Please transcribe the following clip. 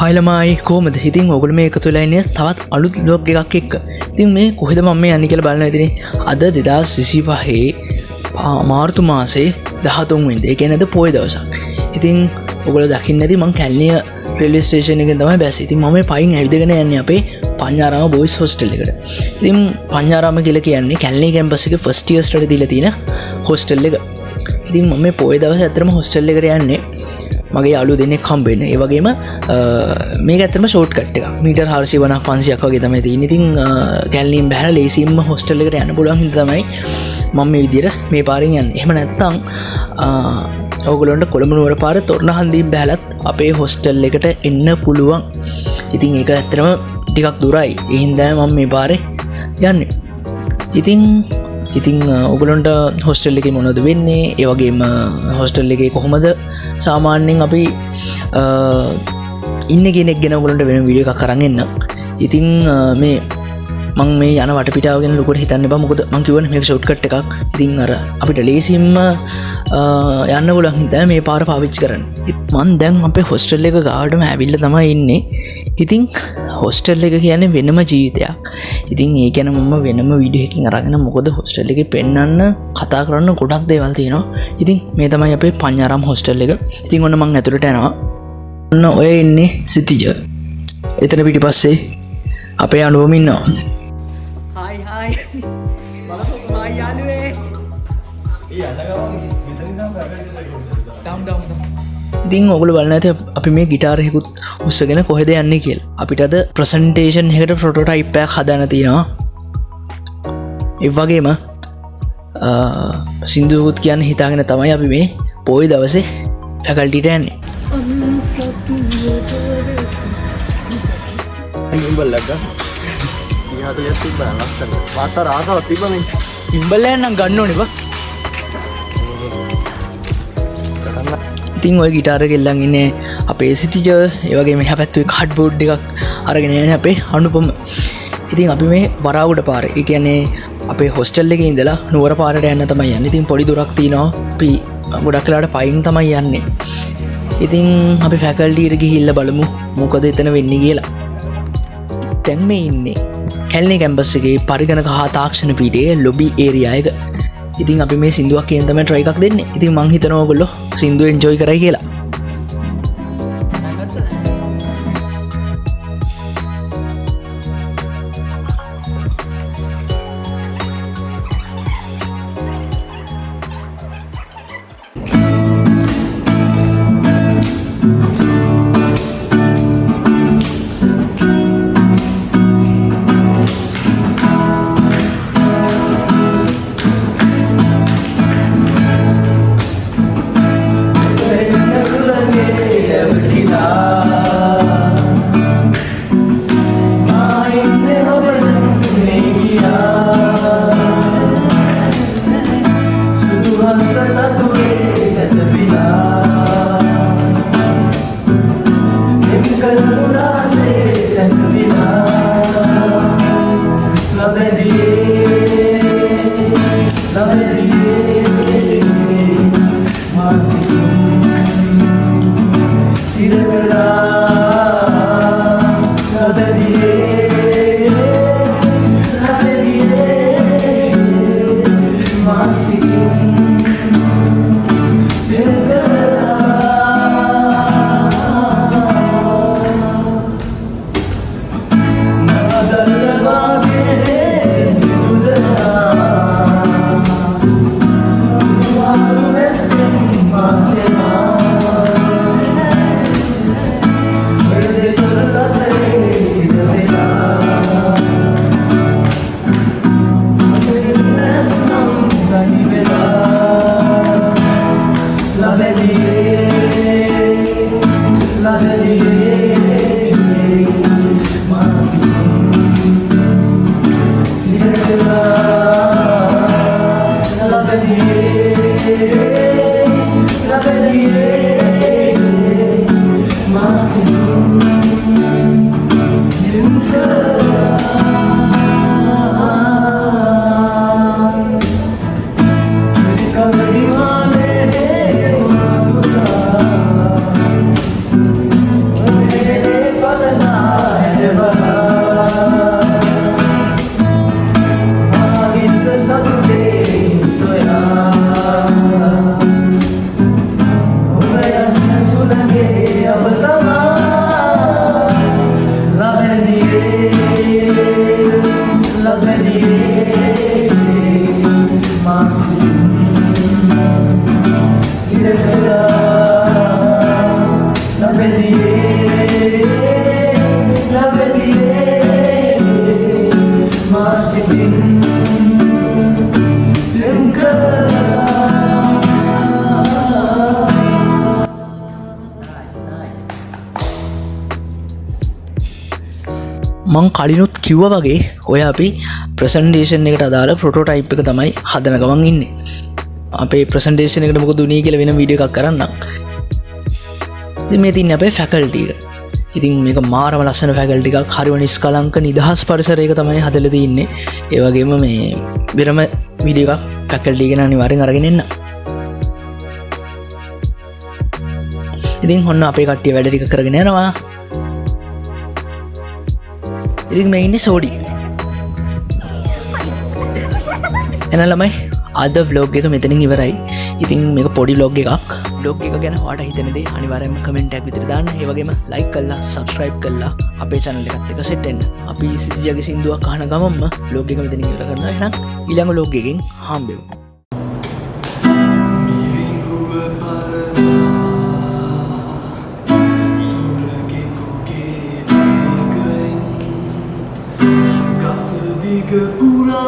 හයිලමයි කෝමද හිතින් ඔගුල මේ එකතු වෙලා තවත් අලුත් ලොග් එකක් එක්ක. ඉතින් මේ කොහෙද මම මේ යන්නේ කියලා බලන්න ඉතින් අද 2025 මාර්තු මාසේ 13 වෙනිදා. ඒ කියන්නේ අද පොය දවසක්. ඉතින් ඔයගොල්ලෝ දකින්න ඇති මං කැලණිය රේල්වේ ස්ටේෂන් එකෙන් තමයි බැස්සේ. ඉතින් මම මේ පයින් ඇවිදගෙන යන්නේ අපේ පඤ්ඤාරාම බොයිස් හොස්ටල් එකට. ඉතින් පඤ්ඤාරාම කියලා කියන්නේ කැලණිය කැම්පස් එකේ ෆස්ට් ඉයර් ස්ටඩි දීලා තියෙන හොස්ටල් එක. ඉතින් මම මේ පොය දවසේ ඇත්තටම හොස්ටල් එකට යන්නේ මගේ යාළුවෝ දෙන්නෙක් හම්බෙන්නේ. ඒ වගේම මේක ඇත්තටම ෂෝට් කට් එකක්. මීටර් 450 500ක් වගේ තමයි තියෙන්නේ. ඉතින් කැලණියෙන් බහැලා ලේසියෙන්ම හොස්ටල් එකට යන්න පුළුවන් හින්දා තමයි මම මේ විදිහට මේ පාරෙන් යන්නේ. එහෙම නැත්නම් ඔයගොල්ලන්ට කොළඹ නුවර පාර තොරණහන්දියෙන් බහැලත් අපේ හොස්ටල් එකට එන්න පුළුවන්. ඉතින් ඒක ඇත්තටම ටිකක් දුරයි. ඒ හින්දා මම මේ පාරේ යන්නේ. ඉතින් ඔයගොල්ලන්ට හොස්ටල් එකේ මොනවද වෙන්නේ? ඒ වගේම හොස්ටල් එකේ කොහොමද සාමාන්‍යයෙන් අපි ඉන්න කෙනෙක් ගැන ඔයගොල්ලන්ට වෙන වීඩියෝ එකක් අරන් එන්න. ඉතින් මේ මම මේ යන වටපිටාව ගැන ලොකුට හිතන්න එපා. මොකද මම කියවනේ මේක ෂෝට් කට් එකක්. ඉතින් අර අපිට ලේසියෙන්ම යන්න පුළුවන් හින්දා මේ පාර පාවිච්චි කරන්න. මම දැන් අපේ හොස්ටල් එක ගාවටම ඇවිල්ලා තමයි ඉන්නේ. ඉතින් හොස්ටල් එක කියන්නේ වෙනම ජීවිතයක්. ඉතින් ඒ ගැන මම වෙනම වීඩියෝ එකකින් අරගෙන මොකද හොස්ටල් එකේ පෙන්නන්න කතා කරන්න ගොඩක් දේවල් තියෙනවා. ඉතින් මේ තමයි අපේ පඤ්ඤාරාම හොස්ටල් එක. ඉතින් ඔන්න මම ඇතුළට යනවා. ඔන්න ඔය ඉන්නේ සිතිජ. එතන පිටිපස්සේ අපේ අනුවම ඉන්නවා. හායි බලපන් හායි යාළුවේ. ඉතින් ඔයගොල්ලෝ බලන්න ඇති අපි මේ ගිටාර එකකුත් උස්සගෙන කොහෙද යන්නේ කියලා. අපිට අද ප්‍රසන්ටේෂන් එකකට ප්‍රොටෝටයිප් එකක් හදාන්න තියෙනවා. ඒ වගේම සින්දුවකුත් කියන්න හිතාගෙන තමයි අපි මේ පොයි දවසේ ෆැකල්ටිට යන්නේ. ඉම්බල්ලක් ඉහතලියක් තිබ්බා ලස්සන. වාතර ආසාවක් තිබ්බනේ. ඉම්බල්ලයන් නම් ගන්න ඕනේ බා. ඉතින් ඔය ගිටාර එක එල්ලන් ඉන්නේ අපේ සිතිජ. ඒ වගේම එහා පැත්තේ කාඩ්බෝඩ් එකක් අරගෙන යන්නේ අපේ අනුපම. ඉතින් අපි මේ වරාගොඩ පාරේ. ඒ කියන්නේ අපේ හොස්ටල් එකේ ඉඳලා නුවර පාරට යන්න තමයි යන්නේ. ඉතින් පොඩි දුරක් තියෙනවා. අපි ගොඩක් වෙලාවට පයින් තමයි යන්නේ. ඉතින් අපි ෆැකල්ටි එකට ගිහිල්ලා බලමු මොකද එතන වෙන්නේ කියලා. දැන් මේ ඉන්නේ කැලණිය කැම්පස් එකේ පරිගණක හා තාක්ෂණ පීඨයේ ලොබි ඒරියා එක. ඉතින් අපි මේ සින්දුවක් කියන තමයි try එකක් දෙන්නේ. ඉතින් මං හිතනවා ඔයගොල්ලෝ සින්දුව enjoy කරයි කියලා. මං කලිනුත් කිව්ව වගේ ඔය අපි ප්‍රසන්ඩේෂන් එකට අදාළ ප්‍රොටෝටයිප් එක තමයි හදන ගමන් ඉන්නේ. අපේ ප්‍රසන්ඩේෂන් එකට මොකද උනේ කියලා වෙන වීඩියෝ එකක් කරන්නම්. ඉතින් මේ තින්නේ අපේ ෆැකල්ටි එක. ඉතින් මේක මාරම ලස්සන ෆැකල්ටි එකක්, හරිම නිස්කලංක නිදහස් පරිසරයක තමයි හදලා තින්නේ. ඒ වගේම මේ වෙනම වීඩියෝ එකක් ෆැකල්ටි ගැන අනිවාර්යෙන් අරගෙන එන්න. ඉතින් ඔන්න අපේ කට්ටිය වැඩ ටික කරගෙන යනවා. ඉතින් මේ ඉන්නේ සෝඩි. එහෙනම් ළමයි අද vlog එක මෙතනින් ඉවරයි. ඉතින් මේක පොඩි vlog එකක්. vlog එක ගැන ඔයාලට හිතෙන දේ අනිවාර්යයෙන්ම කමෙන්ට් එකක් විතර දාන්න. ඒ වගේම like කරලා subscribe කරලා අපේ channel එකත් එක්ක set වෙන්න. අපි සිසිජගේ සින්දුවක් අහන ගමන්ම vlog එක මෙතනින් ඉවර කරනවා. එහෙනම් ඊළඟ vlog එකකින් හම්බෙමු. Pura